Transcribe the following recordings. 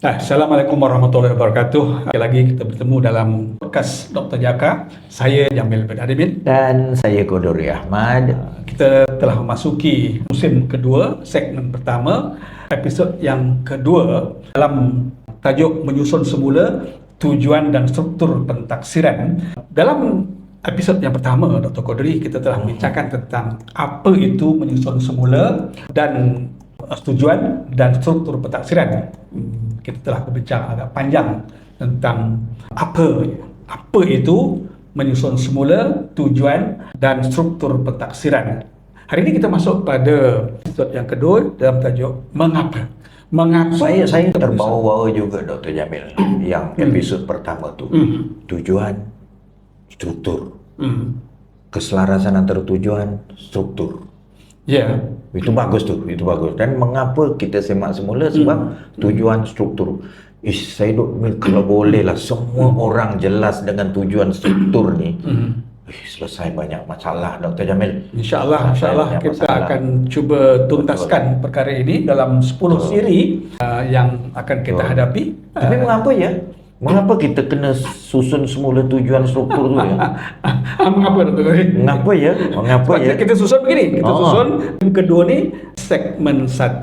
Assalamualaikum warahmatullahi wabarakatuh. Sekali lagi kita bertemu dalam podcast Dr. Jaka. Saya Jamil bin Adimin. Dan saya Quduri Ahmad. Kita telah memasuki musim kedua, segmen pertama, episod yang kedua dalam tajuk menyusun semula tujuan dan struktur pentaksiran. Dalam episod yang pertama, Dr. Quduri, kita telah membincangkan tentang apa itu menyusun semula dan tujuan dan struktur pentaksiran. Kita telah berbincang agak panjang tentang apa itu menyusun semula, tujuan dan struktur pentaksiran. Hari ini kita masuk pada episod yang kedua dalam tajuk mengapa. Saya terbawa-bawa juga Dr. Jamil yang episod pertama tu. Tujuan, struktur. Keselarasan antara tujuan, struktur. Ya. Itu bagus tu, itu bagus. Dan mengapa kita semak semula sebab tujuan, struktur. Saya kalau boleh lah semua orang jelas dengan tujuan struktur ni. Selesai banyak masalah Dr. Jamil. InsyaAllah kita akan cuba tuntaskan perkara ini dalam 10 siri yang akan kita hadapi. Tapi mengapa ya? Mengapa kita kena susun semula tujuan struktur tu ya? Mengapa Dr. Quduri? Mengapa ya? Kita susun begini. Susun yang kedua ni segmen 1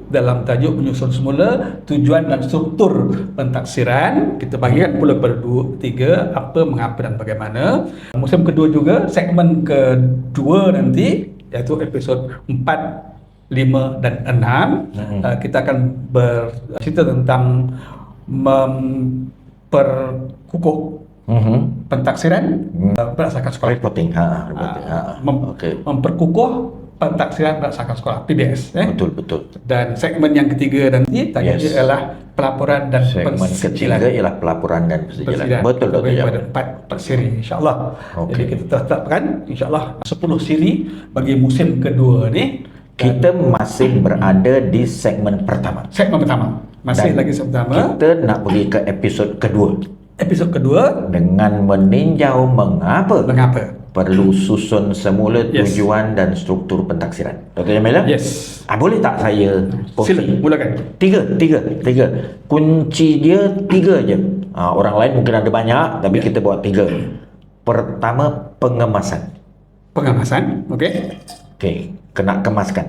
dalam tajuk menyusun semula tujuan dan struktur pentaksiran. Kita bagikan pula pada 2, 3 apa, mengapa dan bagaimana. Musim kedua juga segmen kedua nanti iaitu episod 4, 5 dan 6. Kita akan bercerita tentang memperkukuh pentaksiran berdasarkan sekolah. Memperkukuh pentaksiran berdasarkan sekolah PBS. Betul. Dan segmen yang ketiga nanti tajuk ialah pelaporan dan segmen persijilan. ketiga ialah pelaporan dan persijilan. Betul. Pada 4 siri insyaAllah. Jadi kita tetapkan insyaAllah 10 siri bagi musim kedua ni. Kita masih berada di segmen pertama. Masih lagi pertama. Kita nak pergi ke episod kedua. Episod kedua dengan meninjau mengapa perlu susun semula tujuan dan struktur pentaksiran. Dr. Jamil? Yes. Boleh tak saya sila mulakan. Tiga. Kunci dia 3 je. Orang lain mungkin ada banyak, tapi kita buat 3. Pertama, pengemasan. Okey, kena kemaskan.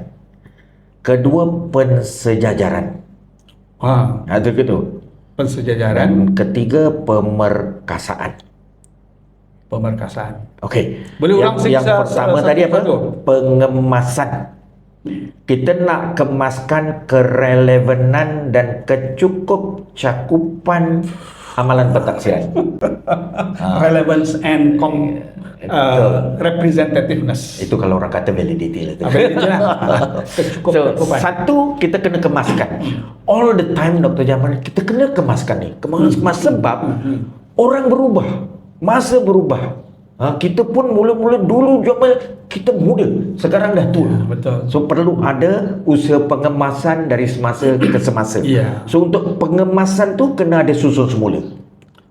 Kedua, pensejajaran. Itu gitu. Pensejajaran. Dan ketiga, pemerkasaan. Okey. Boleh ulang yang pertama tadi apa? Pengemasan. Kita nak kemaskan kerelevanan dan kecukup cakupan amalan pentaksiran. Relevance and representativeness. Itu kalau orang kata validity lah. Satu, kita kena kemaskan. All the time Dr. Jamal, kita kena kemaskan ni. Kemas sebab orang berubah, masa berubah. Kita pun mula-mula dulu Jamal kita muda, sekarang dah tua. Betul. So perlu ada usaha pengemasan dari semasa ke semasa. So untuk pengemasan tu kena ada susun semula.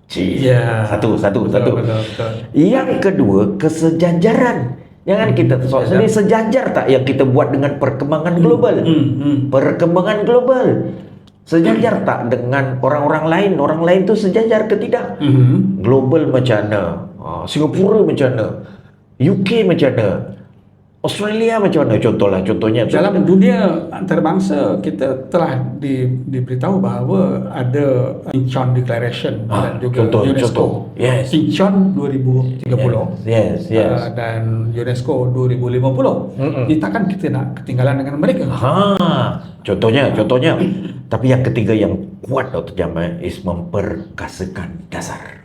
Satu. Betul. Yang kedua, kesejajaran. Jangan kita sendiri sejajar tak yang kita buat dengan perkembangan global. Perkembangan global. Sejajar tak dengan orang-orang lain? Orang lain tu sejajar ke tidak? Global macam mana? Singapura macam mana? UK macam mana? Australia macam mana? Contohnya dalam dunia antarabangsa kita telah diberitahu bahawa ada Incheon Declaration dan juga UNESCO. Incheon 2030. Dan UNESCO 2050. Takkan kita nak ketinggalan dengan mereka. Contohnya. Tapi yang ketiga yang kuat Dr. Jamal is memperkasakan dasar.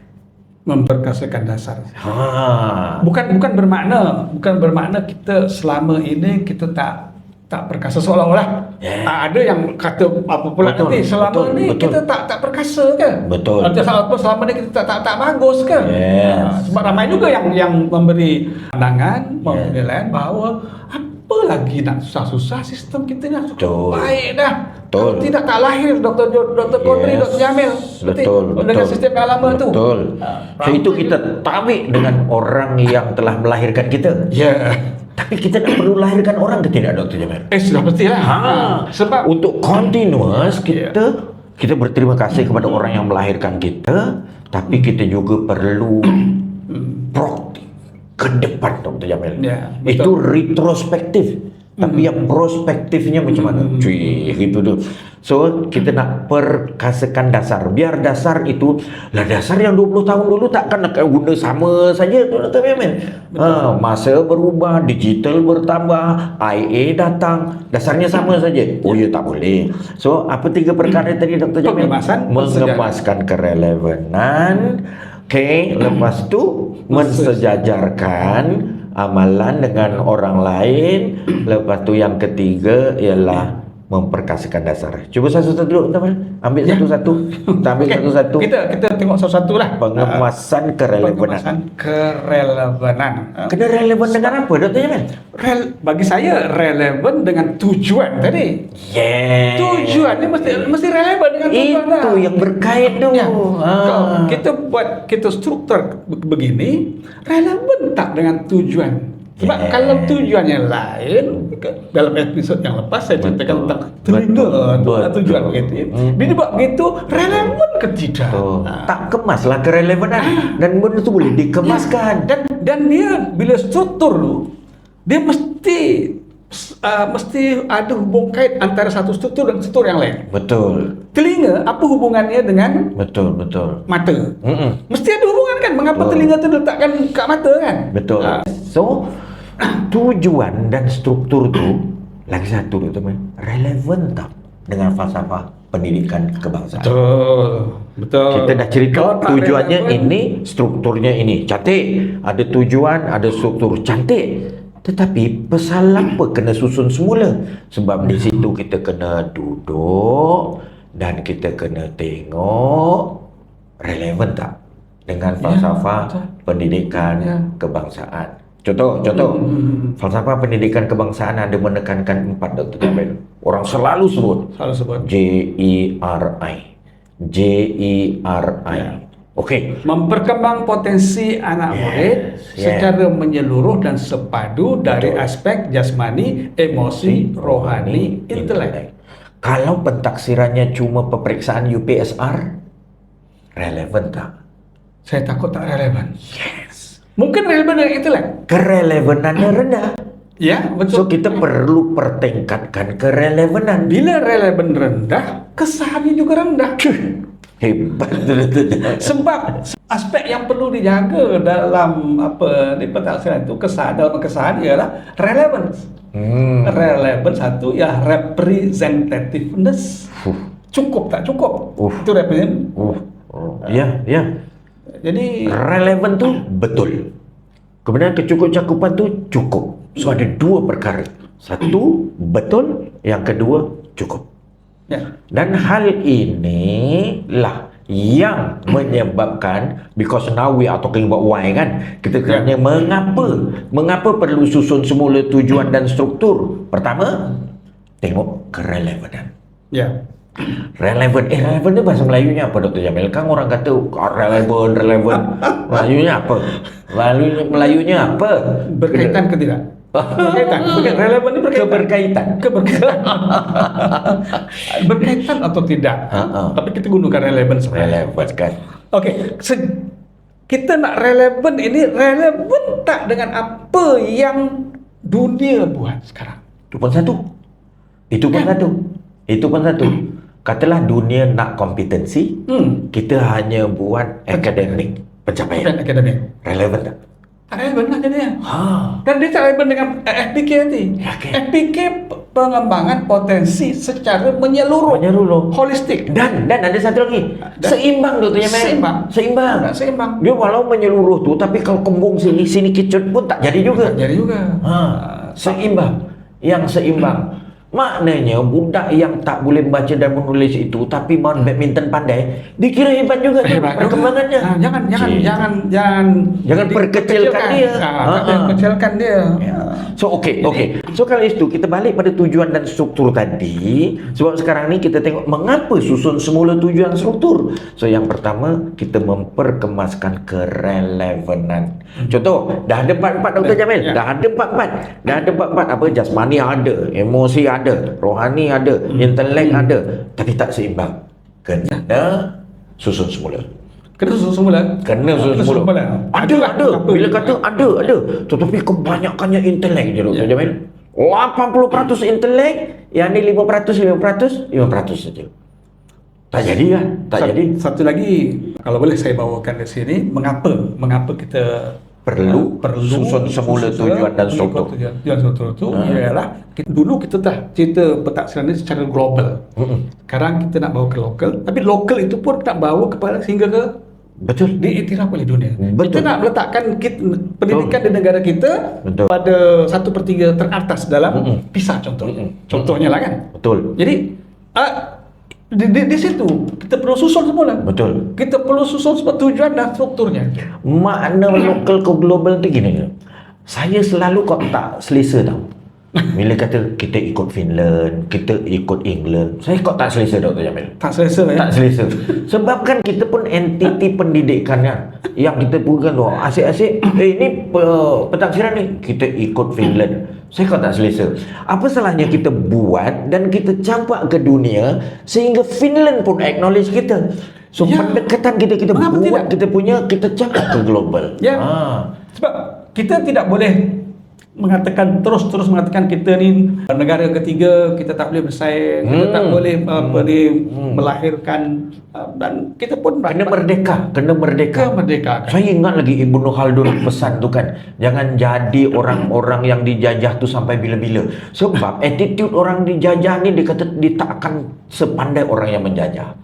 Bukan bermakna kita selama ini kita tak perkasa, seolah-olah ada yang kata apa pula nanti selama ni kita tak perkasa ke? Betul. Selama ni kita tak bagus ke? Sebab ramai juga yang memberi pandangan, penilaian bahawa apa lagi nak susah-susah, sistem kita ni cukup baik dah. Kalau tidak tak lahir Dr. Quduri, Dr. Jamil. Betul. Dengan sistem yang lama tu. So itu kita tarik dengan orang yang telah melahirkan kita. Tapi kita tak perlu lahirkan orang ke tidak Dr. Jamil? Sudah pastilah. Sebab untuk continuous kita Kita berterima kasih kepada orang yang melahirkan kita, tapi kita juga perlu proaktif ke depan, Dr. Jamil. Ya, Itu betul. retrospektif. Tapi yang prospektifnya macam mana? Cuy, gitu tu. So, kita nak perkasakan dasar. Biar dasar itu, lah dasar yang 20 tahun dulu takkan nak guna sama saja, Dr. Jamil. Masa berubah, digital bertambah, IA datang, dasarnya sama saja. Oh ya, tak boleh. So, apa 3 perkara tadi, Dr. Jamil? Pengemasan, Mengemaskan kerelevanan. Okay, lepas tu mensejajarkan amalan dengan orang lain. Lepas tu yang ketiga ialah memperkasakan dasar. Cuba satu-satu dulu, teman. Ambil satu-satu. Kita ambil satu-satu. Kita tengok satu-satu lah. Pengemasan kerelevanan. Pengemasan kerelevanan. Kena relevan dengan apa, Dr. Jamil? Bagi saya relevan dengan tujuan tadi. Yeah. Tujuan ni mesti relevan dengan tujuan. Itu yang berkait tu. Ya. Kalau kita struktur begini, relevan tak dengan tujuan? Sebab kalau tujuannya lain, dalam episod yang lepas saya ceritakan tentang telinga tujuan begitu. Dia buat begitu, relevan ke tidak? Tak kemaslah kerelevanan. Dan benda tu boleh dikemaskan. Dan dia bila struktur tu, dia mesti ada hubung kait antara satu struktur dan struktur yang lain. Betul. Telinga, apa hubungannya dengan Betul. mata? Mesti ada hubungan kan? Mengapa telinga tu diletakkan kat mata kan? Betul. So, tujuan dan struktur tu lagi satu tu, teman, relevan tak dengan falsafah pendidikan kebangsaan? Betul. Kita dah cerita Kalau tak tujuannya relevan, ini, strukturnya ini. Cantik. Ada tujuan, ada struktur. Cantik. Tetapi pasal apa kena susun semula? Sebab di situ kita kena duduk dan kita kena tengok relevan tak dengan falsafah pendidikan kebangsaan. Contoh. Falsafah pendidikan kebangsaan ada menekankan 4, Dr. Jamil. Orang selalu sebut. JERI. Okey. Memperkembang potensi anak murid secara menyeluruh dan sepadu dari aspek jasmani, emosi, rohani, intelek. Kalau pentaksirannya cuma peperiksaan UPSR, relevan tak? Saya takut tak relevan. Mungkin relevan dengan intelek. Kerelevanannya rendah. Ya, betul. So, kita perlu pertingkatkan kerelevanan. Bila relevan rendah, kesahannya juga rendah. Hebat. Sebab aspek yang perlu dijaga dalam pentaksiran itu, kesahan ialah relevance. Relevan satu ya representativeness. Cukup tak cukup? Itu represent. Ya. Jadi relevan tu betul. Kemudian kecukup-cakupan tu cukup. So ada 2 perkara. Satu betul, yang kedua cukup. Dan hal ini lah yang menyebabkan, because now we are talking about why kan, kita tanya mengapa perlu susun semula tujuan dan struktur. Pertama, tengok kerelevanan. Relevan ni bahasa Melayunya apa, Dr. Jamil? Kan orang kata relevan. Melayunya apa? Melayunya apa? Berkaitan ke tidak? Berkaitan. Relevan ni berkaitan. Keberkaitan. Berkaitan atau tidak? Tapi kita gunakan relevan sebenarnya. Relevan kan. Okey, kita nak relevan ini relevan tak dengan apa yang dunia buat sekarang? Itu pun satu. Katalah dunia nak kompetensi, kita hanya buat akademik pencapaian. Relevan tak? Relevan lah jadinya. Dan dia tak relevan dengan FPK nanti. FPK pengembangan potensi secara menyeluruh. Holistik. Dan ada satu lagi. Seimbang, Dr. Jamil. Seimbang. Dia walau menyeluruh tu, tapi kalau kembung sini kecut pun tak jadi juga. Seimbang. Yang seimbang. Maknanya budak yang tak boleh membaca dan menulis itu tapi main badminton pandai, dikira hebat juga perkembangannya. Jangan perkecilkan dia. Perkecilkan dia. So okey. So kalau itu kita balik pada tujuan dan struktur tadi. Sebab sekarang ni kita tengok mengapa susun semula tujuan struktur. So yang pertama, kita memperkemaskan kerelevanan. Contoh, dah ada 4 Dr. Jamil. Dah ada 4. Apa? Jasmani ada, emosi ada, rohani ada, intelek ada, tapi tak seimbang. Kena susun semula. Kena susun semula. Kena susun semula. Ada. Bila kata ada. Tetapi kebanyakannya intelek je Dr. Jamil. 80% intelek, yang ni 5% saja. Tak jadi kan? Jadi. Satu lagi, kalau boleh saya bawakan di sini, mengapa kita perlu susun semula tujuan dan struktur. Tujuan struktur itu ialah dulu kita dah cerita pentaksiran ini secara global. Sekarang kita nak bawa ke lokal, tapi lokal itu pun nak bawa kepada sehingga ke diiktiraf oleh dunia. Kita nak meletakkan pendidikan di negara kita pada 1/3 teratas dalam PISA contohnya lah kan. Betul. Jadi di situ kita perlu susun semula. Betul. Kita perlu susun sebab tujuan dan strukturnya. Makna lokal ke global tu gini. Saya selalu kok tak selesa tau. Bila kata kita ikut Finland, kita ikut England, saya kok tak selesa Dr. Jamil. Tak selesa ya? Tak selesa. Sebab kan kita pun entiti pendidikannya yang kita bukan tu asyik-asyik ini pentaksiran ni kita ikut Finland. Saya kok tak selesa. Apa salahnya kita buat dan kita campak ke dunia sehingga Finland pun acknowledge kita. So pendekatan kita buat tidak? Kita punya, kita campak ke global. Sebab kita tidak boleh terus mengatakan kita ni negara ketiga, kita tak boleh bersaing, kita tak boleh melahirkan, dan kita pun kena merdeka. Saya ingat lagi Ibnu Khaldun pesan tu kan, jangan jadi orang-orang yang dijajah tu sampai bila-bila. Sebab attitude orang dijajah ni dia tak akan sepandai orang yang menjajah.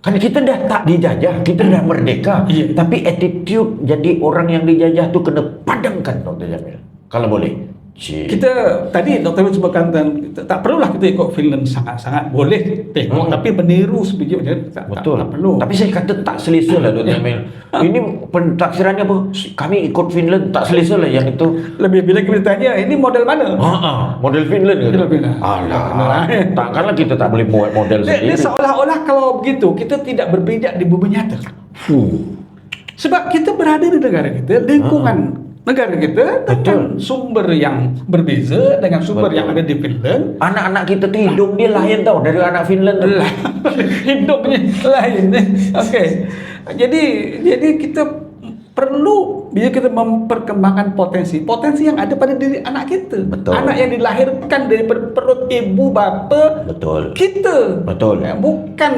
Kan kita dah tak dijajah, kita dah merdeka. Tapi attitude jadi orang yang dijajah tu kena padamkan Dr. Jamil. Kalau boleh. Kita tadi Dr. Jamil sebutkan tak perlulah kita ikut Finland, sangat-sangat boleh tengok, tapi meniru sebiji macam tak perlu. Tapi saya kata tak selesa lah Dr. Jamil. Ini pentaksirannya apa? Kami ikut Finland, tak selesa lah yang itu. Lebih bila kita tanya, ini model mana? Model Finland ke? Alah, takkanlah kita tak boleh buat model sendiri. Dia seolah-olah kalau begitu kita tidak berpijak di bumi nyata. Sebab kita berada di negara kita, lingkungan negara kita dengan sumber yang berbeza dengan sumber yang ada di Finland. Anak-anak kita tu hidung dia lain tau dari anak Finland tu. Hidungnya lain. Okey. Jadi kita perlu bila kita memperkembangkan potensi yang ada pada diri anak kita. Anak yang dilahirkan dari perut ibu bapa kita. Bukan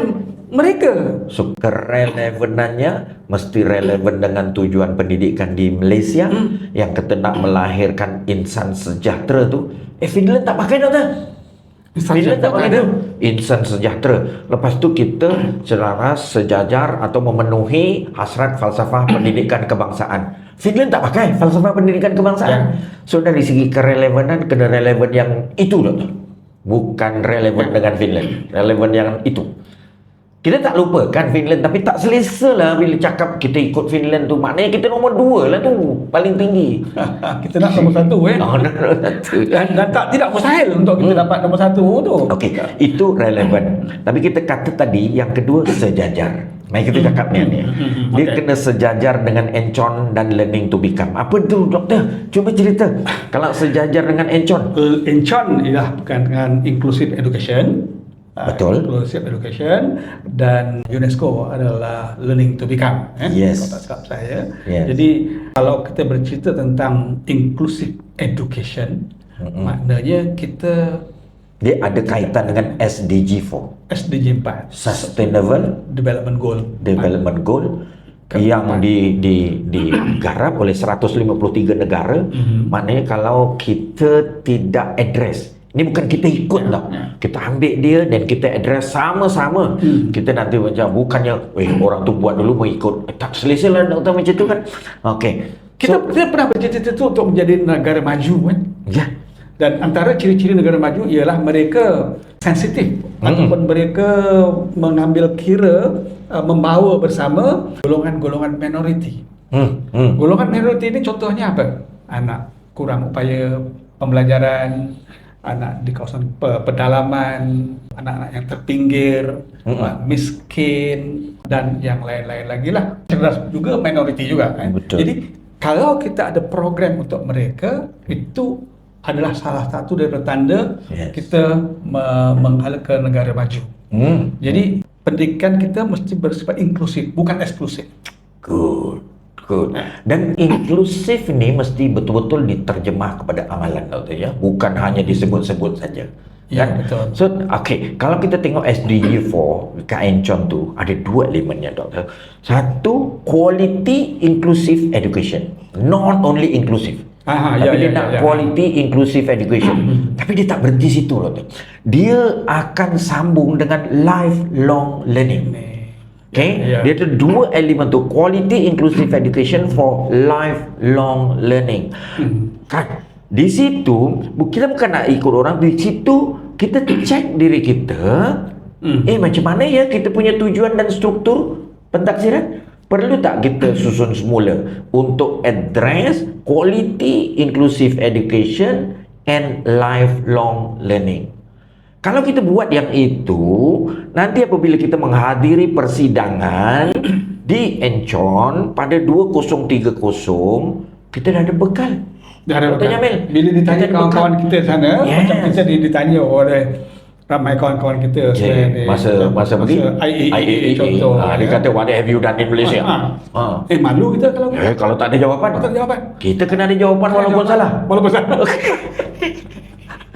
mereka. So kerelevanannya mesti relevan dengan tujuan pendidikan di Malaysia yang kita nak melahirkan insan sejahtera tu. Finland tak pakai doktor. Finland tak pakai tu. Insan sejahtera. Lepas tu kita selaras, sejajar atau memenuhi hasrat falsafah pendidikan kebangsaan. Finland tak pakai falsafah pendidikan kebangsaan. So dari segi kerelevanan kena relevan yang itu doktor. Bukan relevan dengan Finland. Relevan yang itu. Kita tak lupakan Finland, tapi tak selesa lah bila cakap kita ikut Finland tu. Maknanya kita nombor 2 lah tu, paling tinggi. Kita nak nombor 1 Dan tidak mustahil untuk kita dapat nombor 1 tu. Okey, itu relevan. Tapi kita kata tadi, yang kedua sejajar. Mari kita cakap ni. Dia kena sejajar dengan Encon dan Learning to Become. Apa tu doktor? Cuba cerita. Kalau sejajar dengan Encon. Encon ialah bukan dengan Inclusive Education. Inclusive Education, dan UNESCO adalah Learning to Become. Yes. Kalau tak silap saya. Jadi kalau kita bercerita tentang Inclusive Education, maknanya dia ada kaitan dengan SDG 4. SDG 4. Sustainable Development Goal. Yang digarap oleh 153 negara. Maknanya kalau kita tidak address, ini bukan kita ikut tau. Kita ambil dia dan kita address sama-sama. Kita nanti macam bukannya orang tu buat dulu mau ikut. Tak selesa lah doktor macam tu kan. Okey. Kita pernah bercita-cita tu untuk menjadi negara maju kan. Dan antara ciri-ciri negara maju ialah mereka sensitif ataupun mereka mengambil kira membawa bersama golongan-golongan minoriti. Golongan minoriti ini contohnya apa? Anak kurang upaya pembelajaran, anak di kawasan pedalaman, anak-anak yang terpinggir, miskin, dan yang lain-lain lagi lah. Cerdas juga, minoriti juga kan. Jadi kalau kita ada program untuk mereka, itu adalah salah satu dari tanda kita menghala ke negara maju. Jadi pendidikan kita mesti bersifat inklusif, bukan eksklusif. Good. Dan inklusif ni mesti betul-betul diterjemah kepada amalan, Doktor, ya. Bukan hanya disebut-sebut saja. Ya, Kan? betul. So, kalau kita tengok SDG 4 Kak Encon tu ada dua elemennya, Doktor. Satu, quality inclusive education. Not only inclusive. Tapi dia nak quality inclusive education. Tapi dia tak berhenti situ, Doktor. Dia akan sambung dengan lifelong learning. Okay, dia ada dua elemen tu, quality inclusive education for lifelong learning. Kan? Di situ kita bukan nak ikut orang, di situ kita cek diri kita. Macam mana ya kita punya tujuan dan struktur pentaksiran? Perlu tak kita susun semula untuk address quality inclusive education and lifelong learning? Kalau kita buat yang itu, nanti apabila kita menghadiri persidangan di Encon pada 2030, kita dah ada bekal. Dah ada Dr. Jamil, bila ditanya kawan-kawan kita sana, macam kita ditanya oleh ramai kawan-kawan kita masa pergi IAEA contoh. Dia kata, what have you done in Malaysia? Malu kita kalau kalau tak ada jawapan. Tak ada jawapan. Kita kena ada jawapan walaupun salah.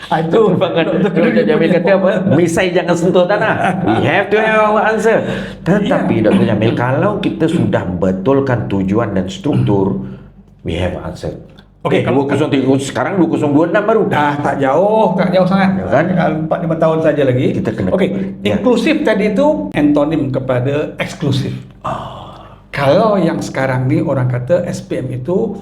Itu Dr. Jamil kata apa? Misai jangan sentuh tanah. We have to have our answer. Tetapi Dr. Jamil, kalau kita sudah betulkan tujuan dan struktur, we have answer. Okey, kalau 2003 sekarang 2026 baru. Dah tak jauh sangat. Kan? 4-5 tahun saja lagi. Kita kena. Inklusif tadi itu antonim kepada eksklusif. Kalau yang sekarang ni orang kata SPM itu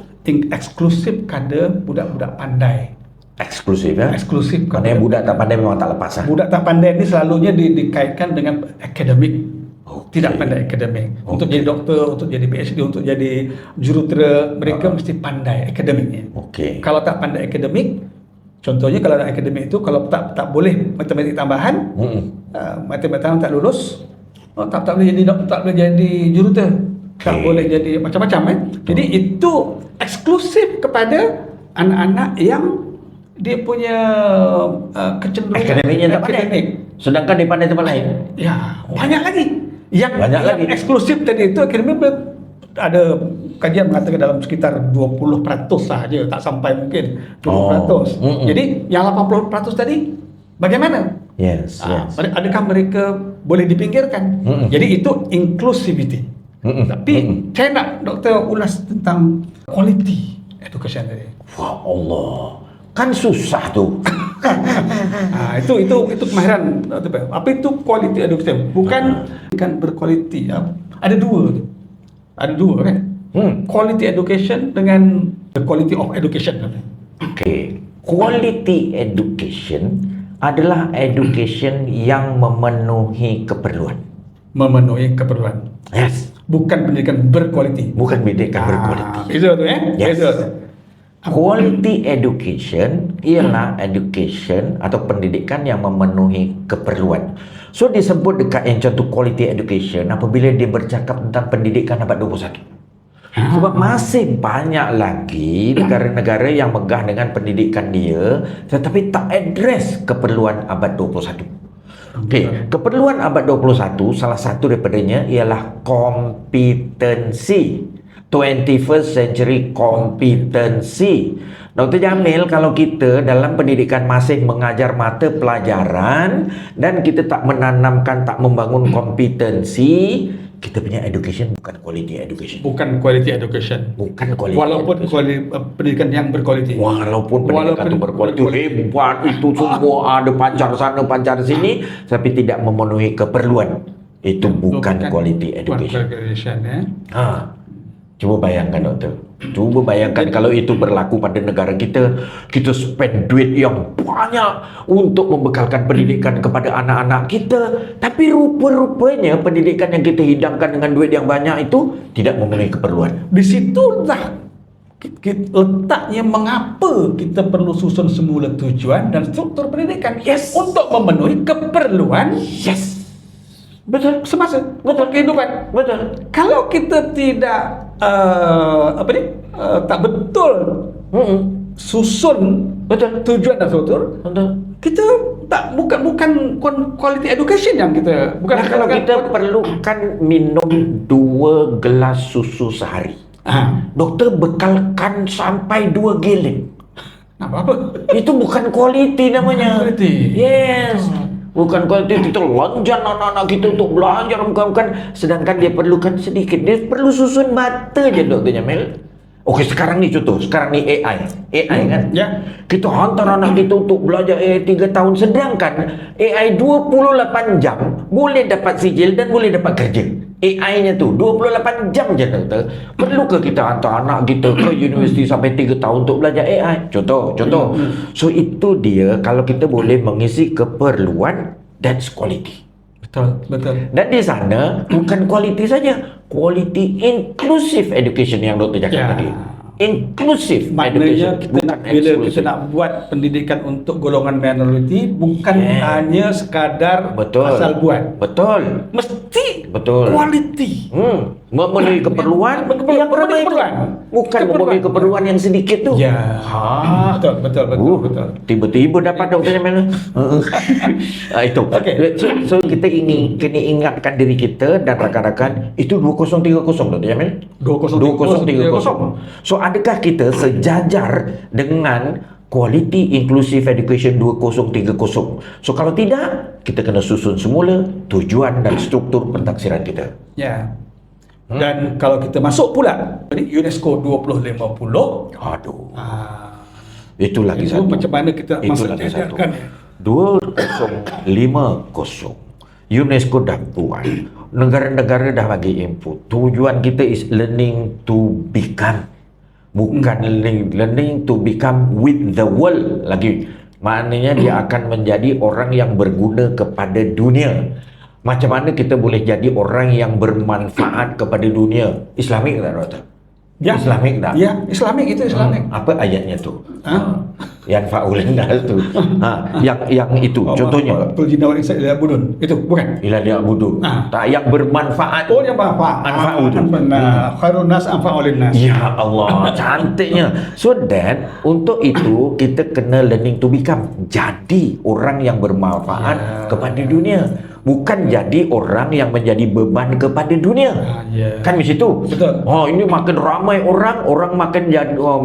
eksklusif kepada budak-budak pandai. Eksklusif, ya? Eksklusif. Maknanya budak tak pandai memang tak lepas. Budak tak pandai ni selalunya dikaitkan dengan akademik. Tidak pandai akademik. Untuk jadi doktor, untuk jadi PhD, untuk jadi jurutera, mereka mesti pandai akademiknya. Kalau tak pandai akademik, contohnya kalau nak akademik itu, kalau tak boleh matematik tambahan, matematik tambahan tak lulus, tak boleh jadi doktor, tak boleh jadi jurutera, tak boleh jadi macam-macam. Jadi itu eksklusif kepada anak-anak yang dia punya kecenderungan akademiknya tak pandai, sedangkan dia pandai tempat lain. Ya, banyak lagi. Yang eksklusif tadi itu akademik ada kajian mengatakan dalam sekitar 20% sahaja, tak sampai mungkin 20%. Jadi yang 80% tadi bagaimana? Yes. Adakah mereka boleh dipinggirkan? Jadi itu inclusivity. Tapi saya nak doktor ulas tentang quality education tadi. Wah, Allah. Kan susah tu. Itu kemahiran. Apa itu quality education? Bukan berkualiti. Ada dua kan? Quality education dengan the quality of education. Quality education adalah education yang memenuhi keperluan. Yes. Bukan pendidikan berkualiti. Itu tu Yes. Quality education ialah education atau pendidikan yang memenuhi keperluan. So disebut dekat Encon tu quality education apabila dia bercakap tentang pendidikan abad 21. Sebab masih banyak lagi negara-negara yang megah dengan pendidikan dia tetapi tak address keperluan abad 21. Keperluan abad 21 salah satu daripadanya ialah kompetensi. 21st century competency. Dr. Jamil, kalau kita dalam pendidikan masih mengajar mata pelajaran dan kita tak menanamkan, tak membangun kompetensi, kita punya education bukan quality education. Walaupun pendidikan yang berkualiti. Walaupun pendidikan itu berkualiti, hebat itu semua, ada pancar sana, pancar sini, tapi tidak memenuhi keperluan. Itu bukan quality education. Cuba bayangkan, doktor. Kalau itu berlaku pada negara kita, kita spend duit yang banyak untuk membekalkan pendidikan kepada anak-anak kita. Tapi rupa-rupanya pendidikan yang kita hidangkan dengan duit yang banyak itu tidak memenuhi keperluan. Di situlah letaknya mengapa kita perlu susun semula tujuan dan struktur pendidikan. Untuk memenuhi keperluan. Betul, semasa. Betul, kehidupan. Betul. Kalau kita tidak tak betul susun tujuan dan struktur, kita bukan quality education yang kita bukan. Nah, kalau kita perlukan minum 2 gelas susu sehari, doktor bekalkan sampai 2 gelen. Apa? Itu bukan quality namanya. Quality. Yes. Bukan quality. Kita lanjar anak-anak kita untuk belajar, bukan. Sedangkan dia perlukan sedikit. Dia perlu susun mata je, Dr. Jamil. Okey, sekarang ni contoh. Sekarang ni AI kan. Ya. Kita hantar anak kita untuk belajar AI 3 tahun. Sedangkan AI 28 jam boleh dapat sijil dan boleh dapat kerja. AI-nya tu 28 jam je, doktor. Perlukah kita hantar anak kita ke universiti sampai 3 tahun untuk belajar AI? Contoh. So itu dia, kalau kita boleh mengisi keperluan, that's quality. Betul. Dan di sana bukan quality saja, quality inclusive education yang doktor cakap tadi. Inclusive maknanya education, bila kita nak buat pendidikan untuk golongan minoriti, bukan hanya sekadar asal buat. Betul. Mesti Betul. quality. Memenuhi keperluan yang ramai itu. Bukan memenuhi keperluan yang sedikit tu. Ya. Betul. Tiba-tiba dapat doktornya mana? Itu. Okay. So kita kena ingatkan diri kita dan rakan-rakan, itu 2030 doktor Jamil. 2030. So adakah kita sejajar dengan quality inclusive education 2030? So kalau tidak, kita kena susun semula tujuan dan struktur pentaksiran kita. Ya. Dan kalau kita masuk pula UNESCO 2050, itu lagi itu satu. macam mana kita Itu lagi satu. 2050 UNESCO dah buat. Negara-negara dah bagi input. Tujuan kita is learning to become. Bukan learning to become with the world lagi. Maknanya dia akan menjadi orang yang berguna kepada dunia. Macam mana kita boleh jadi orang yang bermanfaat kepada dunia? Islamik tak, doktor? Ya. Islamik tak? Ya, Islamik itu Islamik. Apa ayatnya tu? Yang fa'ulin tu. Yang itu contohnya. Qul jinna wal insa illa budun. Itu bukan. Ila li'budun. Tak, yang bermanfaat. Oh, yang bermanfaat. Anfa'u tu. Khairun nas anfa'u lin nas. Ya Allah, cantiknya. So that untuk itu kita kena learning to become. Jadi orang yang bermanfaat kepada dunia. Bukan jadi orang yang menjadi beban kepada dunia. Kan di situ. Betul. Ini makin ramai orang makin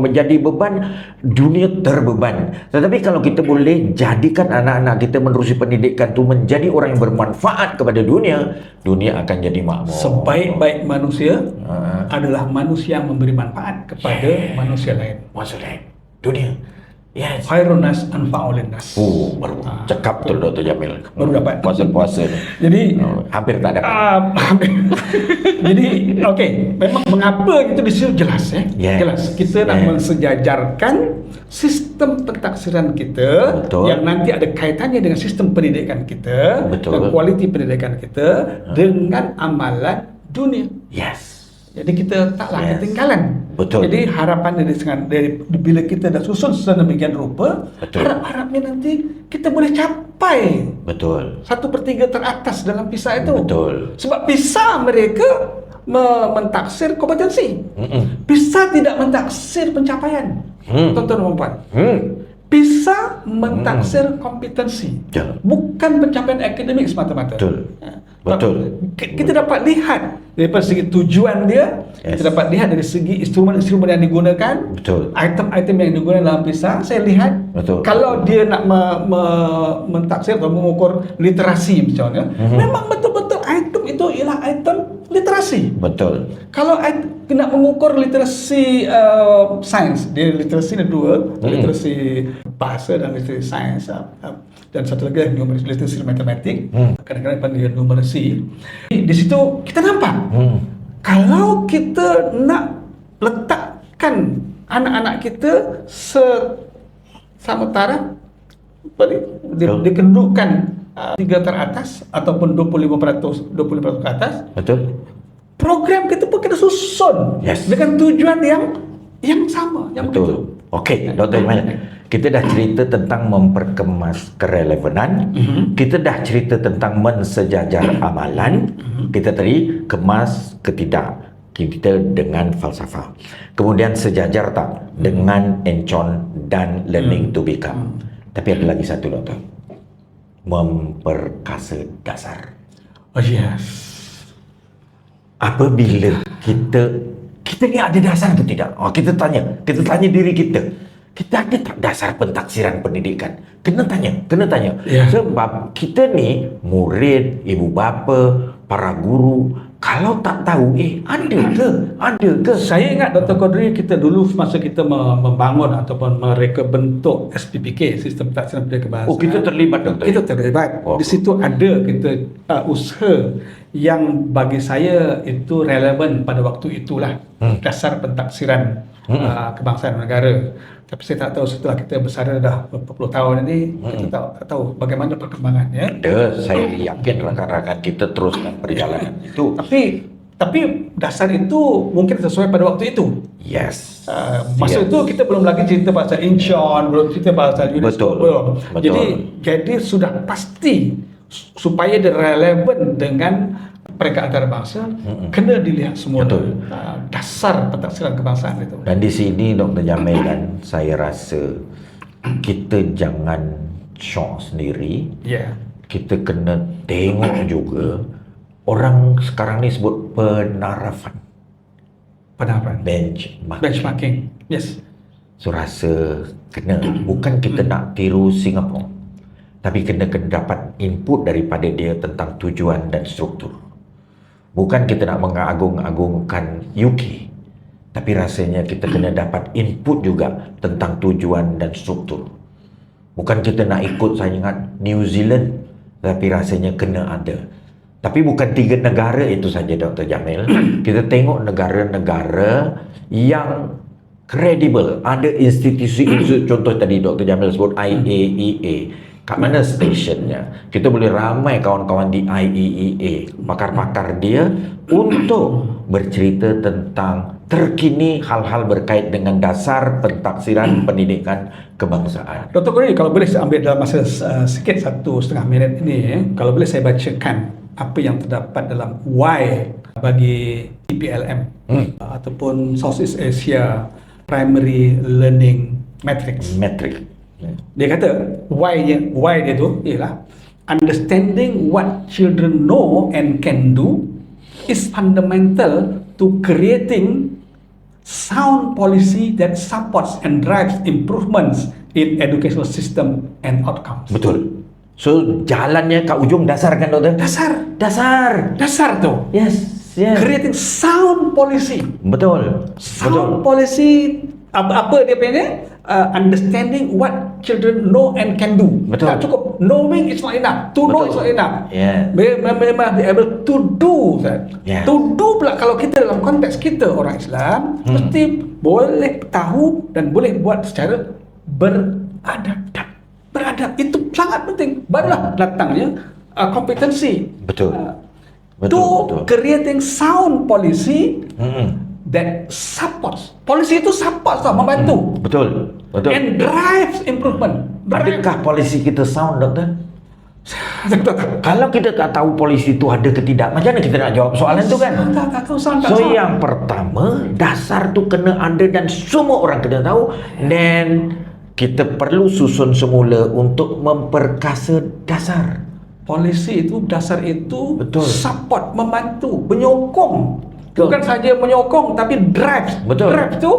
menjadi beban, dunia terbeban. Tetapi kalau kita boleh jadikan anak-anak kita menerusi pendidikan itu menjadi orang yang bermanfaat kepada dunia, dunia akan jadi makmur. Sebaik-baik manusia adalah manusia yang memberi manfaat kepada manusia lain. Dunia. Yes. Khairun nas anfa'u lin nas. Baru cakap betul Dr. Jamil. Baru dapat. Puasa ni. Jadi hampir tak dapat. Jadi memang mengapa itu di situ jelas Jelas. Kita nak mensejajarkan sistem pentaksiran kita. Betul. Yang nanti ada kaitannya dengan sistem pendidikan kita. Betul. Dan kualiti pendidikan kita dengan amalan dunia. Yes. Jadi kita taklah ketinggalan. Betul. Jadi harapan dari bila kita dah susun sedemikian rupa, harap-harapnya nanti kita boleh capai 1/3 teratas dalam PISA itu. Betul. Sebab PISA mereka mentaksir kompetensi. PISA tidak mentaksir pencapaian. Tuan-tuan dan puan. PISA mentaksir kompetensi. Bukan pencapaian akademik semata-mata. Betul. Kita dapat lihat daripada segi tujuan dia, kita dapat lihat dari segi instrumen-instrumen yang digunakan, item-item yang digunakan dalam PISA. Saya lihat kalau dia nak mentaksir atau mengukur literasi misalnya, memang betul-betul item itu ialah item literasi. Betul. Kalau nak mengukur literasi sains, dia literasi ada dua, literasi bahasa dan literasi sains, dan satu lagi literasi matematik. Kadang-kadang panggil numerasi. Di situ kita nampak kalau kita nak letakkan anak-anak kita sama taraf dikedudukan 3 teratas ataupun 25% ke atas. Betul. Program kita pun kena susun dengan tujuan yang sama, yang betul. Okey, Dr. Iman. Kita dah cerita tentang memperkemas kerelevanan, kita dah cerita tentang mensejajar amalan, kita tadi kemas kita dengan falsafah. Kemudian sejajar tak dengan encon dan learning to become. Tapi ada lagi satu, Doktor. memperkasa dasar. Oh yes. Apabila kita ni ada dasar atau tidak? Kita tanya diri kita. Kita ada tak dasar pentaksiran pendidikan? Kena tanya. Ya. Sebab kita ni murid, ibu bapa, para guru, kalau tak tahu, ada ke? Saya ingat Dr. Qadri, kita dulu masa kita membangun ataupun mereka bentuk SPPK, Sistem Pentaksiran Pendidikan Kebahasaan. Kita terlibat, Doktor. Kita terlibat. Di situ ada kita usaha yang bagi saya itu relevan pada waktu itulah. Dasar pentaksiran kebangsaan negara. Tapi saya tak tahu setelah kita bersara dah berapa puluh tahun ini, kita tak tahu bagaimana perkembangannya. Saya yakin rakan-rakan kita teruskan perjalanan itu. Tapi dasar itu mungkin sesuai pada waktu itu. Yes. Masa itu kita belum lagi cerita pasal Incheon, belum cerita pasal UNESCO. Belum. Jadi sudah pasti supaya dia relevan dengan peringkat antarabangsa, kena dilihat semua dasar pentaksiran kebangsaan itu. Dan di sini Dr. Jamil dan saya rasa kita jangan syok sendiri. Kita kena tengok juga orang sekarang ni sebut penarafan. Benchmarking. Yes. So rasa kena, bukan kita nak tiru Singapura, tapi kena dapat input daripada dia tentang tujuan dan struktur. Bukan kita nak mengagung-agungkan UK, tapi rasanya kita kena dapat input juga tentang tujuan dan struktur. Bukan kita nak ikut saingan New Zealand, tapi rasanya kena ada. Tapi bukan 3 negara itu saja, Dr. Jamil. Kita tengok negara-negara yang kredibel, ada institusi, contoh tadi Dr. Jamil sebut IAEA. Kat mana stationnya? Kita boleh ramai kawan-kawan di IAEA, pakar-pakar dia, untuk bercerita tentang terkini hal-hal berkait dengan dasar pentaksiran pendidikan kebangsaan. Dr. Qadri, kalau boleh saya ambil dalam masa sikit 1,5 minit ini, kalau boleh saya bacakan apa yang terdapat dalam Y bagi EPLM ataupun Southeast Asia Primary Learning Matrix. Dia kata why dia tu ialah understanding what children know and can do is fundamental to creating sound policy that supports and drives improvements in educational system and outcomes. Betul. So jalannya kat ujung dasar kan, Doktor? Dasar tu. Yes. Creating sound policy. Betul. Policy apa dia punya? Understanding what children know and can do. Betul. Tak cukup knowing is not enough. To know is not enough. Memang be able to do that. To do pula, kalau kita dalam konteks kita orang Islam, mesti boleh tahu dan boleh buat secara beradab. Itu sangat penting. Barulah datangnya kompetensi. Betul. Creating sound policy that supports. Polisi itu support tau, membantu. Betul. And drives improvement. Adakah polisi kita sound, Doktor? Kalau kita tak tahu polisi itu ada ke tidak, macam mana kita nak jawab soalan tu kan? Tak tahu sound. So yang pertama, dasar tu kena ada dan semua orang kena tahu. Dan kita perlu susun semula untuk memperkasa dasar. Polisi itu, dasar itu support, membantu, menyokong. Bukan saja menyokong tapi drive. Drive tu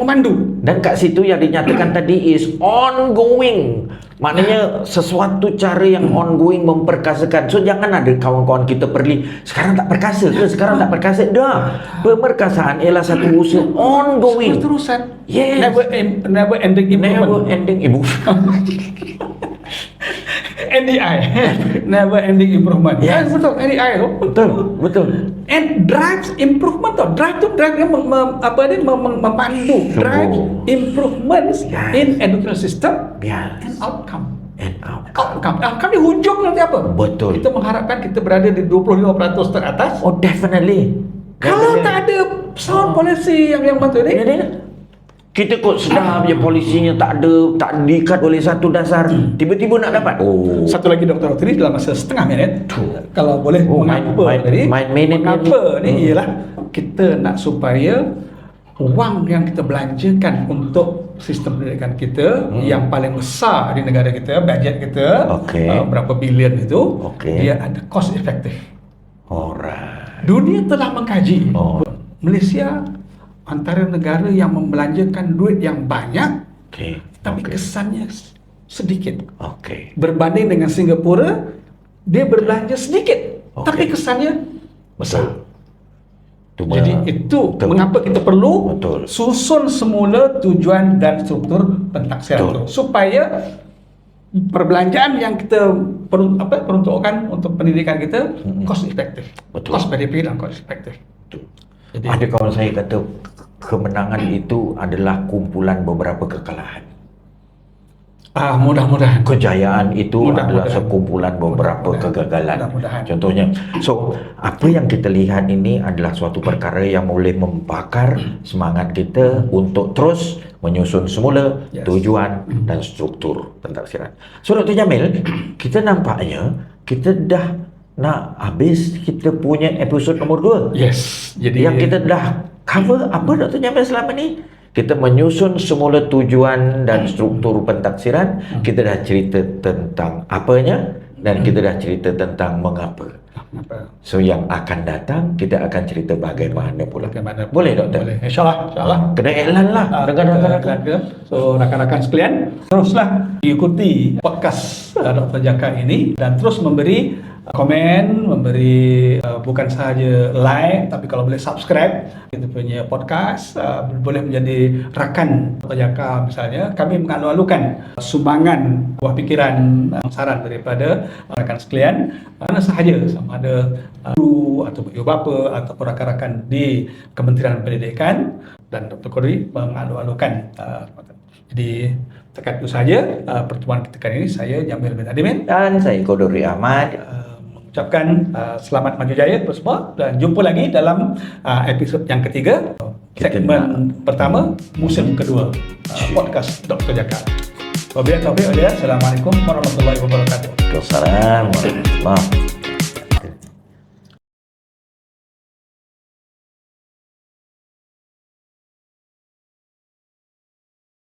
memandu. Dan kat situ yang dinyatakan tadi is ongoing. Maknanya sesuatu cara yang ongoing memperkasakan. So jangan ada kawan-kawan kita pergi sekarang tak perkasa ke, sekarang tak perkasa. Dah. Pemerkasaan ialah satu usaha ongoing. Terusan. Yes. Never ending improvement. NDI. Never ending improvement. Yes. Betul, NDI tu. Betul. And drives improvement tau. Drive tu dia memandu. Drive improvements in education system and outcome. Outcome di hujung nanti apa? Betul. Kita mengharapkan kita berada di 25% teratas. Oh, definitely. Kalau tak ada sound policy yang bantu ni, kita kok sedar je polisinya tak diikat oleh satu dasar, tiba-tiba nak dapat. Satu lagi Dr. Otri dalam masa setengah minit, kalau boleh mengapa ni ialah kita nak supaya wang yang kita belanjakan untuk sistem pendidikan kita yang paling besar di negara kita, bajet kita berapa bilion itu, dia ada cost efektif. Alright. Dunia telah mengkaji. Malaysia antara negara yang membelanjakan duit yang banyak, tapi kesannya sedikit. Berbanding dengan Singapura, dia berbelanja sedikit, tapi kesannya besar. Jadi itu mengapa kita perlu susun semula tujuan dan struktur pentaksiran itu, supaya perbelanjaan yang kita peruntukkan untuk pendidikan kita cost efektif, cost benefit dan cost efektif. Jadi, ada kawan saya kata kemenangan itu adalah kumpulan beberapa kekalahan. Mudah-mudahan kejayaan itu adalah sekumpulan beberapa kegagalan. Contohnya, so apa yang kita lihat ini adalah suatu perkara yang boleh membakar semangat kita untuk terus menyusun semula tujuan dan struktur pentaksiran. So Dr. Jamil, kita nampaknya kita dah nak habis kita punya episod nomor 2. Jadi yang kita dah cover apa Dr. Jamil selama ni? Kita menyusun semula tujuan dan struktur pentaksiran. Kita dah cerita tentang apanya dan kita dah cerita tentang mengapa. So yang akan datang kita akan cerita bagaimana pula. Boleh doktor? Boleh. InsyaAllah. Kena iklan lah dengan rakan-rakan. So rakan-rakan sekalian, teruslah ikuti podcast Dr. Jaka ini dan terus memberi komen, memberi bukan sahaja like, tapi kalau boleh subscribe kita punya podcast, boleh menjadi rakan Dr. Jaka misalnya. Kami mengalu-alukan sumbangan buah pikiran, saran daripada rakan sekalian, mana sahaja, sama ada guru atau ibu bapa atau rakan-rakan di Kementerian Pendidikan, dan Dr. Kodri mengalu-alukan. Jadi setakat itu sahaja pertemuan kita kali ini. Saya Jamil bin Adimin dan saya Kodri Ahmad mengucapkan selamat maju jaya kepada semua dan jumpa lagi dalam episod yang ketiga, segmen pertama musim kedua podcast Dr. Jaka. Wabillahi taufiq wal hidayah. Assalamualaikum warahmatullahi wabarakatuh. Waalaikumsalam warahmatullahi wabarakatuh.